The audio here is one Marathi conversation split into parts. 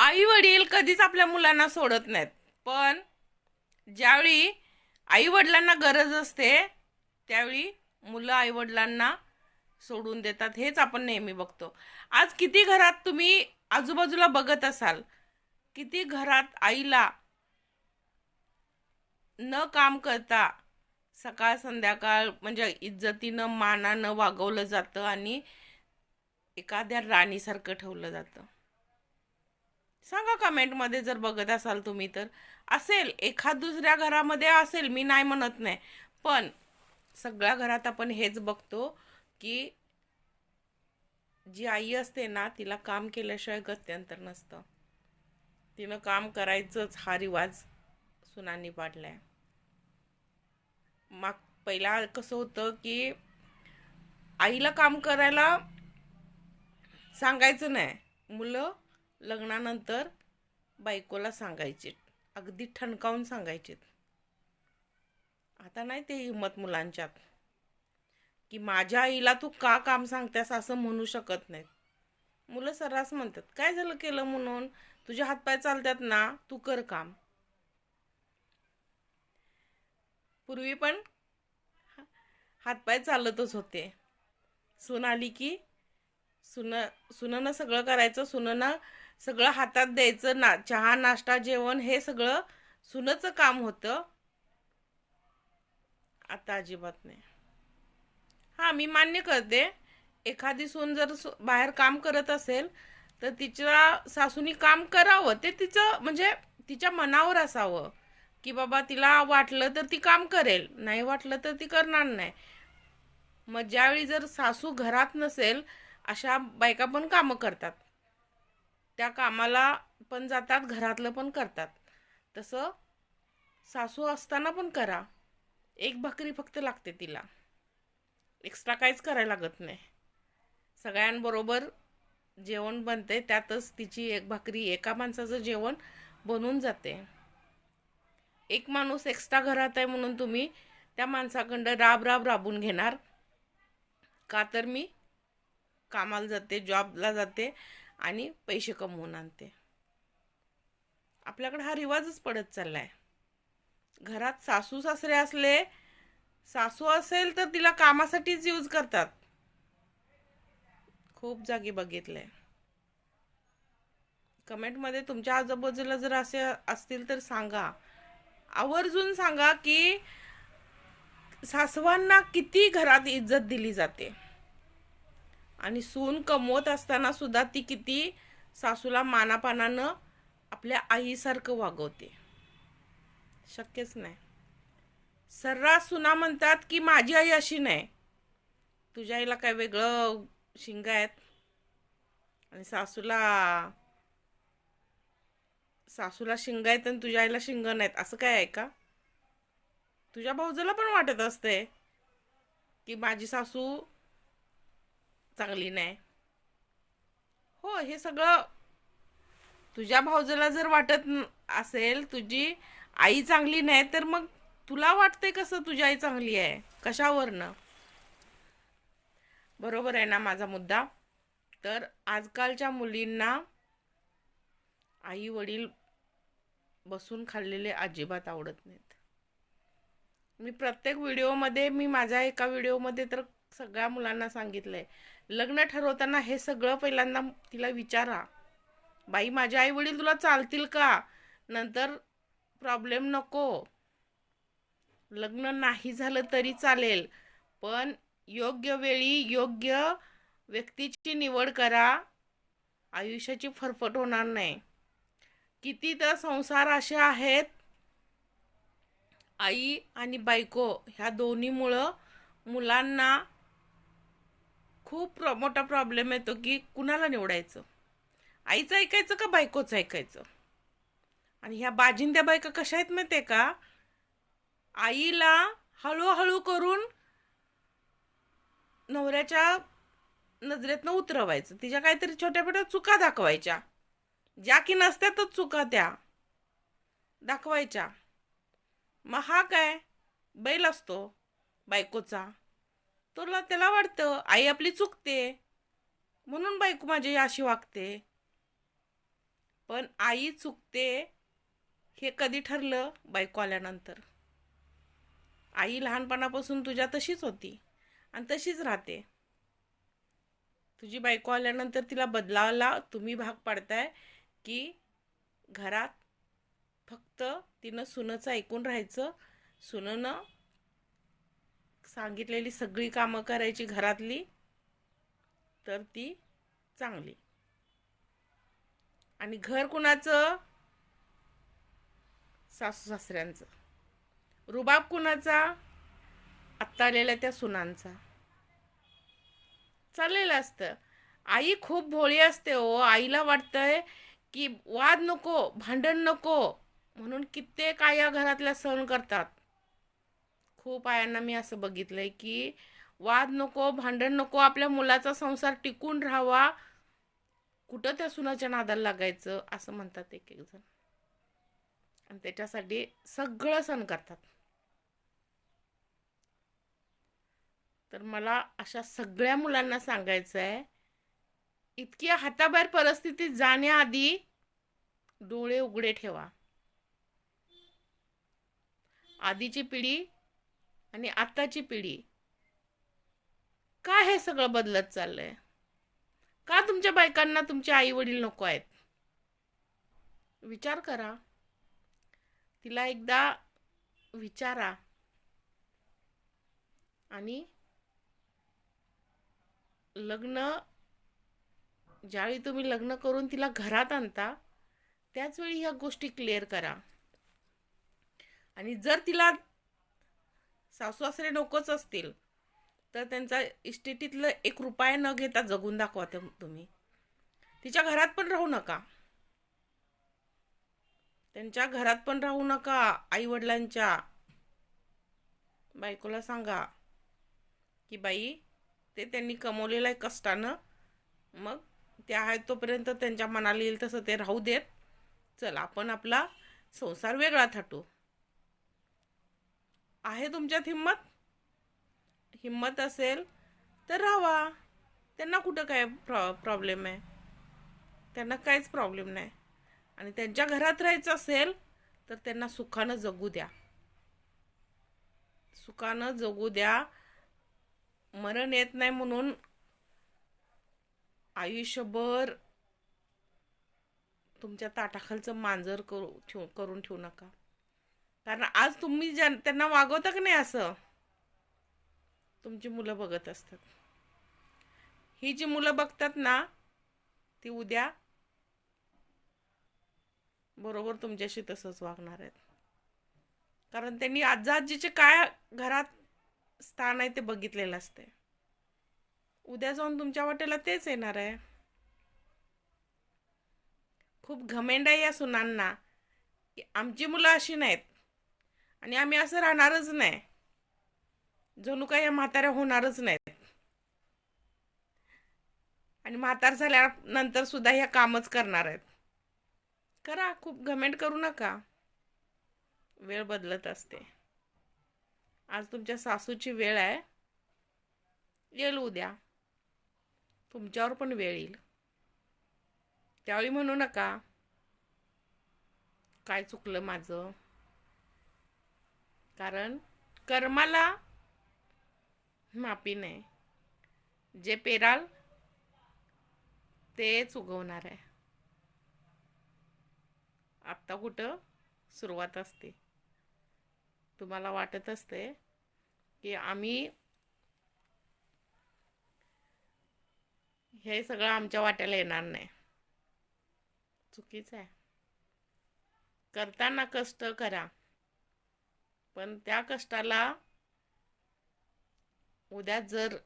आई वडील कधीच आपल्या मुलांना सोडत नाहीत. पण ज्यावेळी आई वडिलांना गरज असते त्यावेळी मुलं आई वडिलांना सोडून देतात. हेच आपण नेहमी बघतो. आज किती घरात तुम्ही आजूबाजूला बघत असाल, किती घरात आईला न काम करता सकाळ संध्याकाळ म्हणजे इज्जतीनं मानानं वागवलं जातं आणि एखाद्या राणीसारखं ठेवलं जातं. सांगा कमेंटमध्ये जर बघत असाल तुम्ही तर. असेल एखाद दुसऱ्या घरामध्ये असेल, मी नाही म्हणत नाही, पण सगळ्या घरात आपण हेच बघतो की जी आई असते ना तिला काम केल्याशिवाय गत्यंतर नसतं. तिनं काम करायचंच हा रिवाज सुनांनी पाडलाय. मग पहिला कसं होतं की आईला काम करायला सांगायचं नाही, मुलं लग्नानंतर बायकोला सांगायचे, अगदी ठणकावून सांगायचे. आता नाही ते हिंमत मुलांच्यात की माझ्या आईला तू का काम सांगतेस असं म्हणू शकत नाहीत. मुलं सर्रास म्हणतात, काय झालं केलं म्हणून, तुझे हातपाय चालतात ना, तू कर काम. पूर्वी पण हातपाय चालतच होते. सून आली की सुननं सगळं करायचं, सुननं सगळं हातात द्यायचं, चहा नाश्ता जेवण हे सगळं सुनचं काम होतं. आता अजिबात नाही. हा, मी मान्य करते, एखादी सून जर बाहेर काम करत असेल तर तिच्या सासूनी काम करावं, ते तिचं म्हणजे तिच्या मनावर असावं की बाबा तिला वाटलं तर ती काम करेल, नाही वाटलं तर ती करणार नाही. मग ज्यावेळी जर सासू घरात नसेल अशा बायका पण कामं करतात, त्या कामाला पण जातात, घरातलं पण करतात. तसं सासू असताना पण करा. एक भाकरी फक्त लागते तिला, एक्स्ट्रा काहीच करायला लागत नाही. सगळ्यांबरोबर जेवण बनते, त्यातच तिची एक भाकरी एका माणसाचं जेवण बनून जाते. एक माणूस एक्स्ट्रा घरात आहे म्हणून तुम्ही त्या माणसाकडं राब राब राबून घेणार का? तर मी कामाला जाते, जॉबला जाते आणि पैसे कमवून आणते. आपल्याकडे हा रिवाजच पडत चाललाय. घरात सासू सासरे असले, सासू असेल तर तिला कामासाठीच यूज करतात. खूप जागी बघितलंय. कमेंटमध्ये तुमच्या आजूबाजूला जर असे असतील तर सांगा, आवर्जून सांगा की सासवांना किती घरात इज्जत दिली जाते आणि सून कमवत असताना सुद्धा ती किती सासूला मानापानानं आपल्या आईसारखं वागवते. शक्यच नाही. सर्रास सुना म्हणतात की माझी आई अशी नाही. तुझ्या आईला काय वेगळं शिंग आहेत आणि सासूला शिंग आहेत आणि तुझ्या आईला शिंग नाहीत, असं काय आहे का? तुझ्या भाऊजाला पण वाटत असते की माझी सासू चांगली नाही. हो, हे सगळं तुझ्या भाऊजाला जर वाटत असेल तुझी आई चांगली नाही, तर मग तुला वाटतंय कसं तुझी आई चांगली आहे, कशावरनं? बरोबर आहे ना माझा मुद्दा? तर आजकालच्या मुलींना आई वडील बसून खाल्लेले अजिबात आवडत नाहीत. मी प्रत्येक व्हिडिओमध्ये, मी माझ्या एका व्हिडिओमध्ये तर सगळ्या मुलांना सांगितलंय, लग्न ठरवताना हे सगळं पहिल्यांदा तिला विचारा, बाई माझे आई वडील तुला चालतील का? नंतर प्रॉब्लेम नको. लग्न नाही झालं तरी चालेल, पण योग्य वेळी योग्य व्यक्तीची निवड करा, आयुष्याची फरफट होणार नाही. किती तर संसार असे आहेत, आई आणि बायको ह्या दोन्हीमुळं मुलांना खूप मोठा प्रॉब्लेम येतो की कुणाला निवडायचं, आईचं ऐकायचं का बायकोचं ऐकायचं. आणि ह्या बाजिंद्या बायका कशा आहेत माहिती आहे का? आईला हळूहळू करून नवऱ्याच्या नजरेतनं उतरवायचं, तिच्या काहीतरी छोट्या छोट्या चुका दाखवायच्या, ज्या की नसत्यातच चुका त्या दाखवायच्या. मग हा काय बैल असतो बायकोचा, त्याला वाटतं आई आपली चुकते म्हणून बायको माझी अशी वागते. पण आई चुकते हे कधी ठरलं? बायको आल्यानंतर. आई लहानपणापासून तुझ्या तशीच होती आणि तशीच राहते. तुझी बायको आल्यानंतर तिला बदलायला तुम्ही भाग पाडताय की घरात फक्त तिनं सुनचं ऐकून राहायचं, सुननं सांगितलेली सगळी कामं करायची घरातली, तर ती चांगली. आणि घर कुणाचं? सासू सासऱ्यांचं. रुबाब कुणाचा? आत्ता आलेल्या त्या सुनांचा. चाललेलं असतं. आई खूप भोळी असते हो. आईला वाटतंय की वाद नको, भांडण नको, म्हणून कित्येक आया घरातल्या सहन करतात. खूप आयांना मी असं बघितलंय की वाद नको, भांडण नको, आपल्या मुलाचा संसार टिकून राहावा, कुठं त्या सुनाच्या नादाला लागायचं असं म्हणतात एक एक जण. आणि त्याच्यासाठी सगळं सहन करतात. तर मला अशा सगळ्या मुलांना सांगायचं आहे, इतकी हाताबाहेर परिस्थितीत जाण्याआधी डोळे उघडे ठेवा. आधीची पिढी आणि आताची पिढी, का हे सगळं बदलत चाललंय? का तुमच्या बायकांना तुमचे आई वडील नको आहेत? विचार करा. तिला एकदा विचारा. आणि लग्न ज्यावेळी तुम्ही लग्न करून तिला घरात आणता, त्याच वेळी ह्या गोष्टी क्लिअर करा. आणि जर तिला सासू सासरे नकोच असतील तर त्यांचा इस्टेटीतलं 1 रुपया न घेता जगून दाखवा तुम्ही. तिच्या घरात पण राहू नका. त्यांच्या घरात पण राहू नका. आई वडिलांच्या. बायकोला सांगा की बाई, ते त्यांनी कमवलेलं आहे कष्टानं, मग ते आहेत तोपर्यंत त्यांच्या मनाला येईल तसं ते राहू देत. चल आपण आपला संसार वेगळा थाटू. आहे तुमच्यात हिंमत? हिंमत असेल तर राहावा. त्यांना कुठं काय प्रॉब्लेम आहे? त्यांना काहीच प्रॉब्लेम नाही. आणि त्यांच्या घरात राहायचं असेल तर त्यांना सुखानं जगू द्या. सुखानं जगू द्या. मरण येत नाही म्हणून आयुष्यभर तुमच्या ताटाखालचं मांजर करून ठेवू नका. कारण आज तुम्ही त्यांना वागवता की नाही असं, तुमची मुलं बघत असतात. ही जी मुलं बघतात ना, ती उद्या बरोबर तुमच्याशी तसंच वागणार आहेत. कारण त्यांनी आजा आजीचे काय घरात स्थान आहे ते बघितलेलं असते. उद्या जाऊन तुमच्या वाट्याला तेच येणार आहे. खूप घमेंड आहे या सुनांना की आमची मुलं अशी नाहीत आणि आम्ही असं राहणारच नाही, जणू काही या म्हाताऱ्या होणारच नाहीत. आणि म्हातार झाल्यानंतर सुद्धा ह्या कामच करणार आहेत. करा, खूप घमेंड करू नका. वेळ बदलत असते. आज तुमच्या सासूची वेळ आहे, येईल उद्या तुमच्यावर पण वेळ येईल. त्यावेळी म्हणू नका काय चुकलं माझं. कारण कर्माला माफी नाही. जे पेराल तेच उगवणार आहे. आत्ता कुठं सुरुवात असते. तुम्हाला वाटत असते की आम्ही हे सगळं आमच्या वाट्याला येणार नाही. चुकीचं आहे. करताना कष्ट करा, पण त्या कष्टाला उद्या जर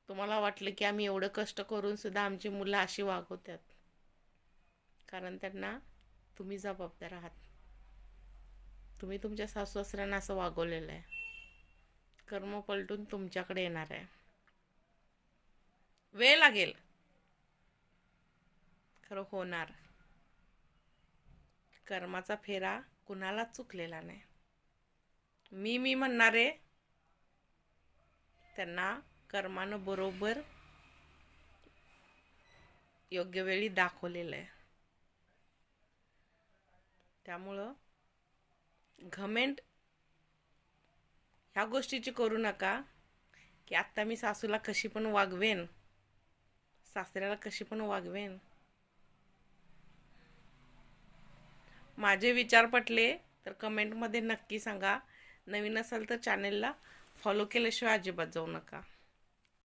तुम्हाला वाटलं की आम्ही एवढं कष्ट करून सुद्धा आमची मुलं अशी वागवतात, कारण त्यांना तुम्ही जबाबदार आहात. तुम्ही तुमच्या सासू सासऱ्यांना असं वागवलेलं आहे. कर्म पलटून तुमच्याकडे येणार आहे. वेळ लागेल, खरं होणार. कर्माचा फेरा कुणालाच चुकलेला नाही. मी म्हणणारे त्यांना कर्मानं बरोबर योग्य वेळी दाखवलेलं आहे. त्यामुळं घमेंट ह्या गोष्टीची करू नका की आत्ता मी सासूला कशी पण वागवेन, सासऱ्याला कशी पण वागवेन. माझे विचार पटले तर कमेंटमध्ये नक्की सांगा. नवीन असाल तर चॅनेलला फॉलो केल्याशिवाय अजिबात जाऊ नका.